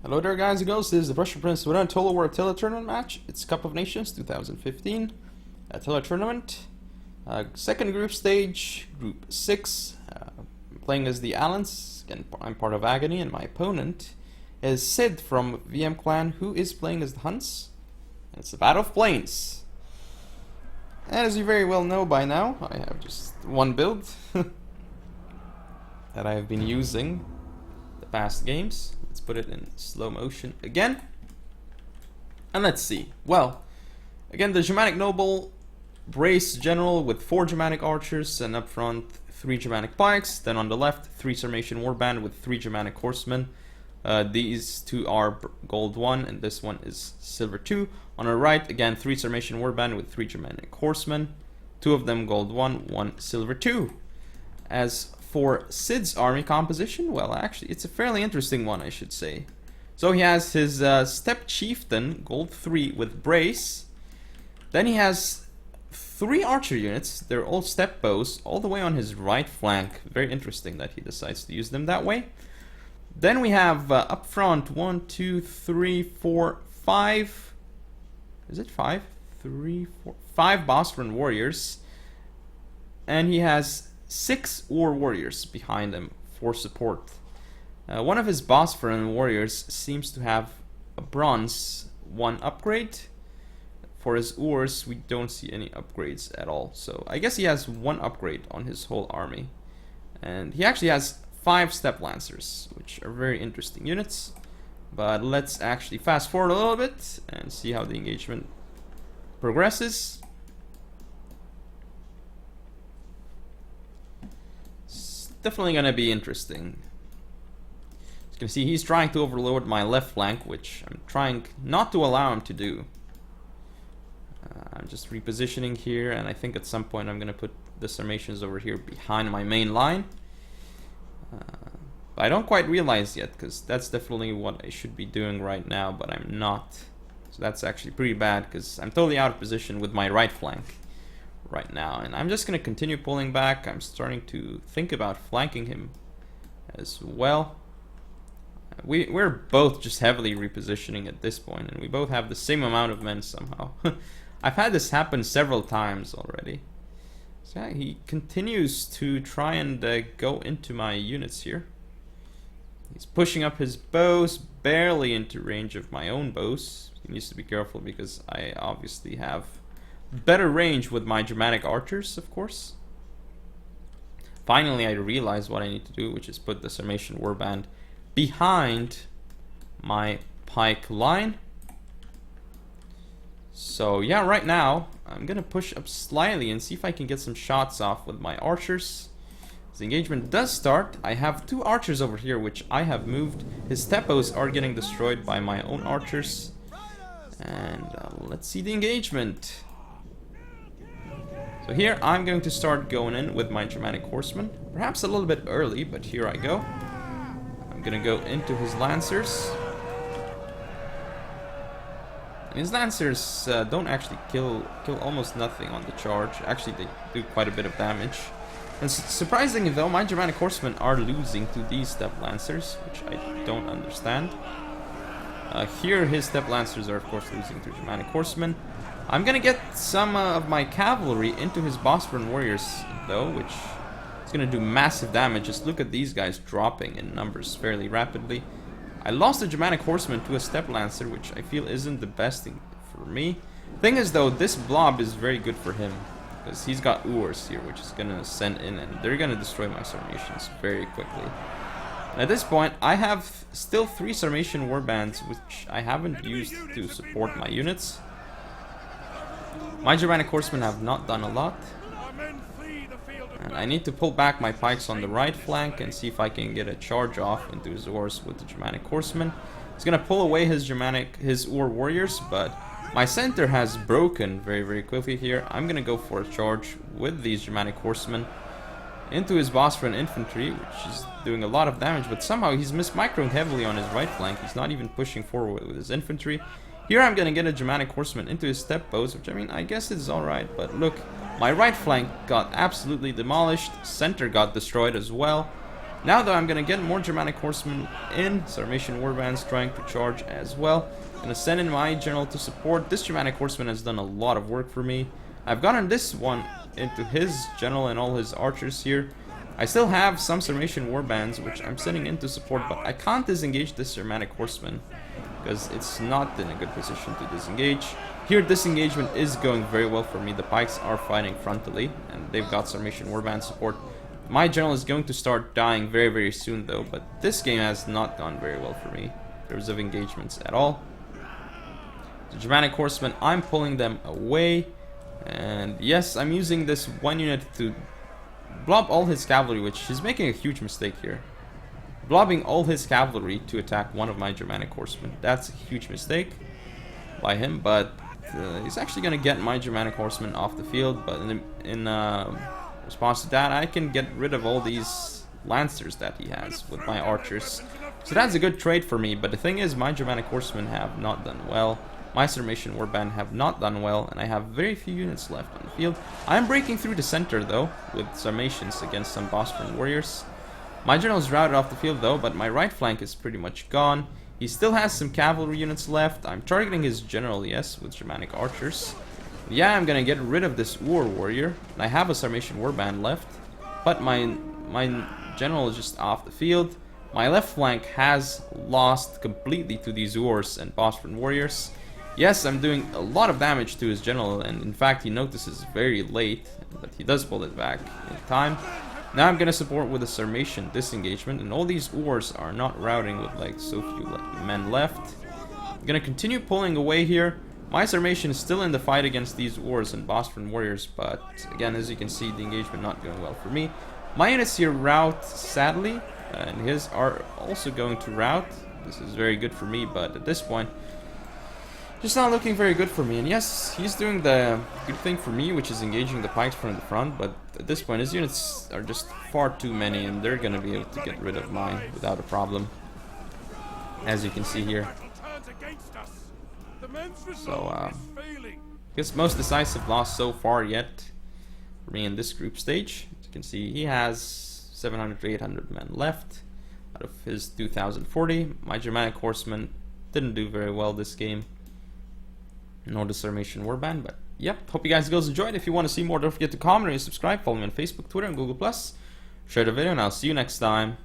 Hello there guys and girls, this is the Russian Prince with an Attila tournament match. It's Cup of Nations 2015 Attila tournament. Second group stage, group 6. Playing as the Allens. Again, I'm part of Agony and my opponent is Sid from VM Clan, who is playing as the Hunts. And it's the Battle of Plains. And as you very well know by now, I have just one build that I have been using the past games. Let's put it in slow motion again. And let's see. Well, again, the Germanic Noble Brace General with 4 Germanic Archers, and up front 3 Germanic Pikes. Then on the left, 3 Sarmatian Warband with 3 Germanic Horsemen. These two are gold 1 and this one is silver 2. On our right, again, 3 Sarmatian Warband with 3 Germanic Horsemen. 2 of them gold 1, 1 silver 2. As for Sid's army composition, well, actually, it's a fairly interesting one, I should say. So he has his Steppe Chieftain, gold 3 with Brace. Then he has 3 archer units. They're all steppe bows, all the way on his right flank. Very interesting that he decides to use them that way. Then we have up front 1, 2, 3, 4, 5. Is it 5? 3, 4, 5 Bosphorus warriors. And he has 6 Ur warriors behind him for support. One of his Bosphorus warriors seems to have a bronze 1 upgrade. For his Urs, we don't see any upgrades at all. So I guess he has 1 upgrade on his whole army. And he actually has 5 Steppe Lancers, which are very interesting units. But let's actually fast forward a little bit and see how the engagement progresses. Definitely gonna be interesting. As you can see, he's trying to overload my left flank, which I'm trying not to allow him to do. I'm just repositioning here, and I think at some point I'm gonna put the Sarmatians over here behind my main line. But I don't quite realize yet, because that's definitely what I should be doing right now, but I'm not. So that's actually pretty bad, because I'm totally out of position with my right flank right now, and I'm just going to continue pulling back. I'm starting to think about flanking him as well. We're both just heavily repositioning at this point, and we both have the same amount of men somehow. I've had this happen several times already. So yeah, he continues to try and go into my units here. He's pushing up his bows, barely into range of my own bows. He needs to be careful because I obviously have better range with my Germanic archers, of course. Finally, I realize what I need to do, which is put the Sarmatian Warband behind my pike line. So yeah, right now, I'm gonna push up slightly and see if I can get some shots off with my archers. As the engagement does start, I have 2 archers over here, which I have moved. His steppos are getting destroyed by my own archers. And let's see the engagement. So here I'm going to start going in with my Germanic Horsemen. Perhaps a little bit early, but here I go. I'm gonna go into his Lancers. And his Lancers don't actually kill almost nothing on the charge. Actually, they do quite a bit of damage. And surprisingly though, my Germanic Horsemen are losing to these Steppe Lancers, which I don't understand. Here his Steppe Lancers are of course losing to Germanic Horsemen. I'm gonna get some of my cavalry into his Bosphorus warriors though, which is gonna do massive damage. Just look at these guys dropping in numbers fairly rapidly. I lost a Germanic Horseman to a Steppe Lancer, which I feel isn't the best thing for me. Thing is though, this blob is very good for him, because he's got Urs here, which is gonna send in, and they're gonna destroy my Sarmatians very quickly. And at this point, I have still 3 Sarmatian Warbands, which I haven't used to support my units. My Germanic Horsemen have not done a lot. And I need to pull back my pikes on the right flank and see if I can get a charge off into his Urs with the Germanic Horsemen. He's gonna pull away his Ur warriors, but my center has broken very, very quickly here. I'm gonna go for a charge with these Germanic Horsemen into his Bosphorus infantry, which is doing a lot of damage, but somehow he's mismicroing heavily on his right flank. He's not even pushing forward with his infantry. Here I'm gonna get a Germanic Horseman into his steppe bows, which I mean, I guess it's alright, but look, my right flank got absolutely demolished, center got destroyed as well. Now though, I'm gonna get more Germanic horsemen in, Sarmatian warbands trying to charge as well. Gonna send in my general to support. This Germanic horseman has done a lot of work for me. I've gotten this one into his general and all his archers here. I still have some Sarmatian warbands which I'm sending in to support, but I can't disengage this Germanic horseman because it's not in a good position to disengage. Here, disengagement is going very well for me. The pikes are fighting frontally, and they've got Sarmatian warband support. My general is going to start dying very, very soon though, but this game has not gone very well for me in terms of engagements at all. The Germanic horsemen, I'm pulling them away, and yes, I'm using this one unit to blob all his cavalry, which he's making a huge mistake here. Blobbing all his cavalry to attack one of my Germanic horsemen. That's a huge mistake by him, but he's actually going to get my Germanic horsemen off the field, but in response to that, I can get rid of all these lancers that he has with my archers. So that's a good trade for me, but the thing is, my Germanic horsemen have not done well. My Sarmatian warband have not done well, and I have very few units left on the field. I'm breaking through the center though, with Sarmatians against some Bosphorus warriors. My general is routed off the field though, but my right flank is pretty much gone. He still has some cavalry units left. I'm targeting his general, yes, with Germanic archers. Yeah, I'm gonna get rid of this Ur warrior. I have a Sarmatian warband left, but my general is just off the field. My left flank has lost completely to these Urs and Bosphorus warriors. Yes, I'm doing a lot of damage to his general, and in fact he notices very late, but he does pull it back in time. Now I'm gonna support with a Sarmatian disengagement, and all these Urs are not routing with like so few men left. I'm gonna continue pulling away here. My Sarmatian is still in the fight against these Urs and Bosphorus warriors, but again, as you can see, the engagement not going well for me. My units here rout sadly, and his are also going to rout. This is very good for me, but at this point, just not looking very good for me. And yes, he's doing the good thing for me, which is engaging the pikes from the front, but at this point his units are just far too many, and they're gonna be able to get rid of mine without a problem, as you can see here. So I guess most decisive loss so far yet for me in this group stage. As you can see, he has 700 to 800 men left out of his 2040. My Germanic horsemen didn't do very well this game, nor the Sarmatian warband, but yep, hope you guys enjoyed. If you want to see more, don't forget to comment and subscribe. Follow me on Facebook, Twitter, and Google+. Share the video, and I'll see you next time.